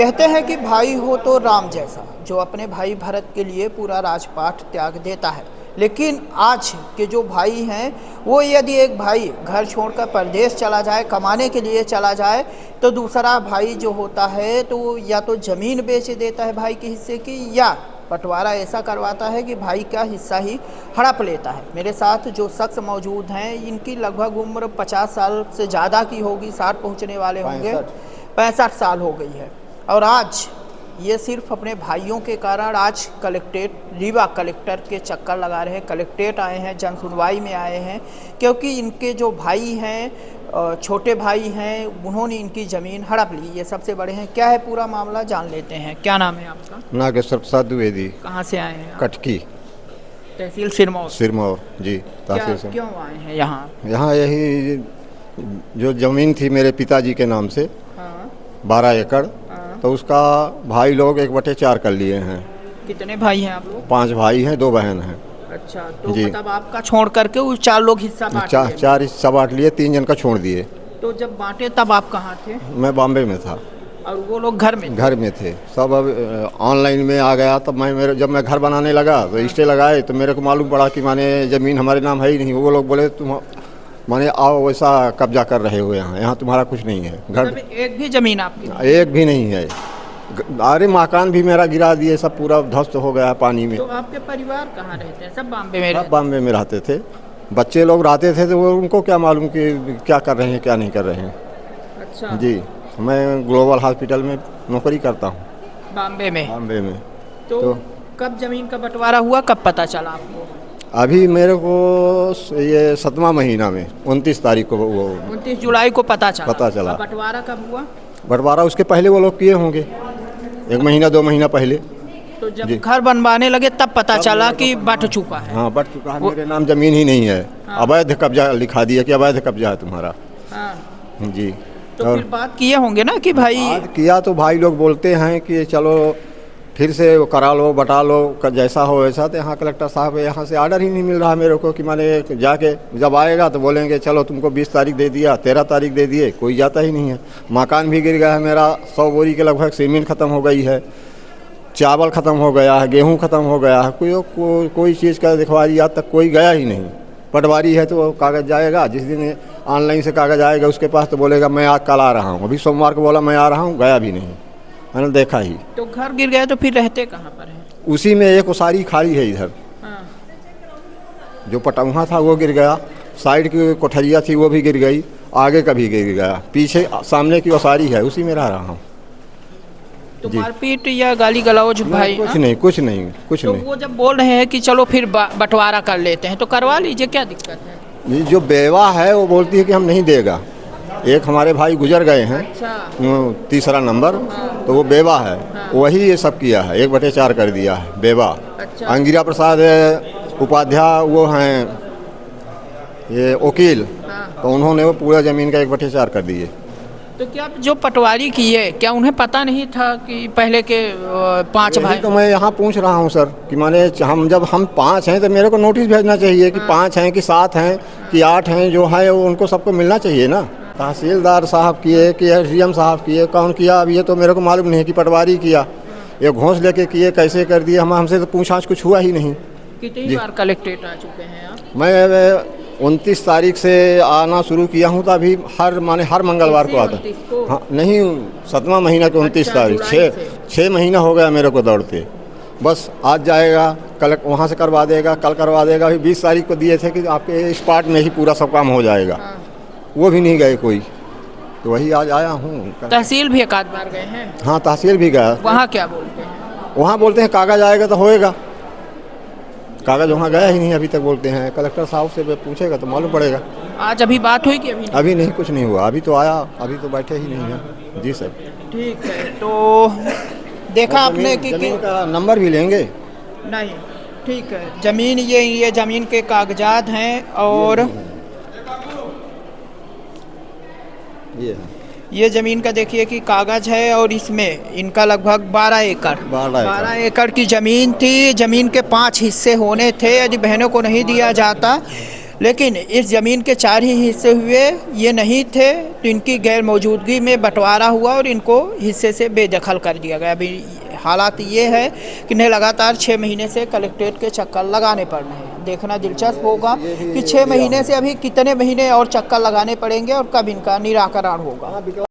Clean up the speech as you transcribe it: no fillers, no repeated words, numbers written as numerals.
कहते हैं कि भाई हो तो राम जैसा, जो अपने भाई भरत के लिए पूरा राजपाट त्याग देता है। लेकिन आज के जो भाई हैं वो यदि एक भाई घर छोड़कर परदेश चला जाए, कमाने के लिए चला जाए, तो दूसरा भाई जो होता है तो वो या तो ज़मीन बेच देता है भाई के हिस्से की, या बंटवारा ऐसा करवाता है कि भाई का हिस्सा ही हड़प लेता है। मेरे साथ जो शख्स मौजूद हैं इनकी लगभग उम्र 50 साल से ज़्यादा की होगी, 60 पहुँचने वाले होंगे, 65 साल हो गई है। और आज ये सिर्फ अपने भाइयों के कारण आज कलेक्ट्रेट रीवा कलेक्टर के चक्कर लगा रहे हैं, कलेक्ट्रेट आए हैं, जन सुनवाई में आए हैं, क्योंकि इनके जो भाई हैं, छोटे भाई हैं, उन्होंने इनकी ज़मीन हड़प ली। ये सबसे बड़े हैं। क्या है पूरा मामला, जान लेते हैं। क्या नाम है आपका? नागेश्वर प्रसाद द्विवेदी। कहाँ से आए हैं? कटकी, तहसील सिरमौर। सिरमौर जी, तहसील से। क्यों आए हैं यहाँ? यहाँ यही जो ज़मीन थी मेरे पिताजी के नाम से, हाँ। 12 एकड़, तो उसका भाई लोग 1/4 कर लिए हैं। कितने भाई हैं आप लोग? 5 भाई हैं, 2 बहन हैं। अच्छा, तो मतलब आपका छोड़ करके वो 4 लोग हिस्सा बांट लिए? 4 हिस्सा बांट लिए, 3 जन का छोड़ दिए। तो जब बांटे तब आप कहाँ थे? मैं बॉम्बे में था। और वो लोग घर में? घर में थे सब। अब ऑनलाइन में आ गया तब जब मैं घर बनाने लगा तो स्टे लगाए, तो मेरे को मालूम पड़ा कि माने ज़मीन हमारे नाम है ही नहीं। वो लोग बोले तुम माने आओ वैसा कब्जा कर रहे हो, यहाँ तुम्हारा कुछ नहीं है। घर एक भी ज़मीन आपकी? एक भी नहीं है। अरे मकान भी मेरा गिरा दिए, सब पूरा ध्वस्त हो गया पानी में। तो आपके परिवार कहाँ रहते हैं? सब बॉम्बे में? सब बॉम्बे में रहते थे। बच्चे लोग रहते थे तो वो उनको क्या मालूम कि क्या कर रहे हैं क्या नहीं कर रहे हैं। अच्छा जी, मैं ग्लोबल हॉस्पिटल में नौकरी करता हूँ, बॉम्बे में। बॉम्बे में। तो कब ज़मीन का बंटवारा हुआ, कब पता चला आपको? अभी मेरे को ये 7वां महीना में 29 तारीख को, वो 29 जुलाई को पता चला। बंटवारा कब हुआ? बंटवारा उसके पहले वो लोग किए होंगे, 1 महीना 2 महीना पहले। तो जब घर बनवाने लगे तब पता चला कि बंट चुका है? हाँ, बंट चुका है। मेरे नाम ज़मीन ही नहीं है। हाँ। अवैध कब्जा लिखा दिया कि अवैध कब्जा है तुम्हारा। हाँ। जी। तो फिर बात किए होंगे ना कि भाई? बात किया तो भाई लोग बोलते हैं कि चलो फिर से वो करा लो, बटा लो, जैसा हो वैसा। तो यहाँ कलेक्टर साहब यहाँ से आर्डर ही नहीं मिल रहा मेरे को कि माने जाके जब आएगा तो बोलेंगे चलो तुमको 20 तारीख दे दिया, 13 तारीख दे दिए, कोई जाता ही नहीं है। मकान भी गिर गया है मेरा, 100 बोरी के लगभग सीमेंट ख़त्म हो गई है, चावल ख़त्म हो गया है, गेहूँ ख़त्म हो गया है। कोई चीज़ का दिखवारी आज तक कोई गया ही नहीं। पटवारी है तो कागज़ जाएगा, जिस दिन ऑनलाइन से कागज़ आएगा उसके पास तो बोलेगा मैं आज कल आ रहा हूँ। अभी सोमवार को बोला मैं आ रहा हूँ, गया भी नहीं, मैंने देखा ही। तो घर गिर गया तो फिर रहते कहाँ पर हैं? उसी में एक उसारी खाली है इधर। हाँ। जो पटौहा था वो गिर गया, साइड की कोठरिया थी वो भी गिर गई, आगे का भी गिर गया, पीछे सामने की उसारी है उसी में रह रहा हूँ। तो मारपीट या गाली गलौज भाई? कुछ नहीं, कुछ नहीं, कुछ तो नहीं। वो जब बोल रहे हैं कि चलो फिर बंटवारा कर लेते हैं तो करवा लीजिए, क्या दिक्कत है? ये जो बेवा है वो बोलती है कि हम नहीं देगा। एक हमारे भाई गुजर गए हैं। अच्छा। 3रा नंबर। हाँ। तो वो बेवा है। हाँ। वही ये सब किया है, 1/4 कर दिया है बेवा। अच्छा। अंगिरा प्रसाद उपाध्याय वो हैं ये वकील। हाँ। तो उन्होंने वो पूरा ज़मीन का 1/4 कर दिए। तो क्या जो पटवारी किए, क्या उन्हें पता नहीं था कि पहले के 5 भाई? तो मैं यहाँ पूछ रहा हूँ सर कि माने जब हम 5 हैं तो मेरे को नोटिस भेजना चाहिए कि 5 हैं कि 7 हैं कि 8 हैं, जो है वो उनको सबको मिलना चाहिए ना। तहसीलदार साहब किए कि SDM साहब किए, कौन किया अब ये तो मेरे को मालूम नहीं कि पटवारी किया, ये घोंस लेके किए, कैसे कर दिए। हमसे तो पूछताछ कुछ हुआ ही नहीं। कितनी बार कलेक्ट्रेट आ चुके हैं आप? मैं 29 तारीख से आना शुरू किया हूँ, तो अभी हर मंगलवार को आता। हाँ नहीं, 7वां महीना के 29 तारीख, 6 महीना हो गया मेरे को दौड़ते। बस आज जाएगा, कल वहाँ से करवा देगा, कल करवा देगा। अभी 20 तारीख को दिए थे कि आपके स्पॉट में ही पूरा सब काम हो जाएगा। हाँ। वो भी नहीं गए कोई, तो वही आज आया हूँ। तहसील भी एक आध बार गए हैं? हाँ, तहसील भी गया। वहाँ क्या बोलते हैं? वहाँ बोलते हैं कागज़ आएगा तो होएगा। कागज़ वहाँ गया ही नहीं अभी तक, बोलते हैं। कलेक्टर साहब से पूछेगा तो मालूम पड़ेगा। आज अभी बात हुई कि अभी नहीं, कुछ नहीं हुआ। अभी तो आया, अभी तो बैठे ही नहीं हैं। जी सर। ठीक है। तो देखा आपने कि ज़मीन का नंबर भी लेंगे? नहीं, ठीक है। ज़मीन ये ज़मीन के कागजात हैं और ये ज़मीन का देखिए कि कागज़ है, और इसमें इनका लगभग 12 एकड़ की ज़मीन थी। ज़मीन के 5 हिस्से होने थे। यदि बहनों को नहीं दिया जाता लेकिन इस ज़मीन के 4 ही हिस्से हुए, ये नहीं थे, तो इनकी गैर मौजूदगी में बंटवारा हुआ और इनको हिस्से से बेदखल कर दिया गया। अभी हालात ये है कि इन्हें लगातार 6 महीने से कलेक्ट्रेट के चक्कर लगाने पड़ रहे हैं। देखना दिलचस्प होगा कि 6 महीने से अभी कितने महीने और चक्कर लगाने पड़ेंगे और कब इनका निराकरण होगा।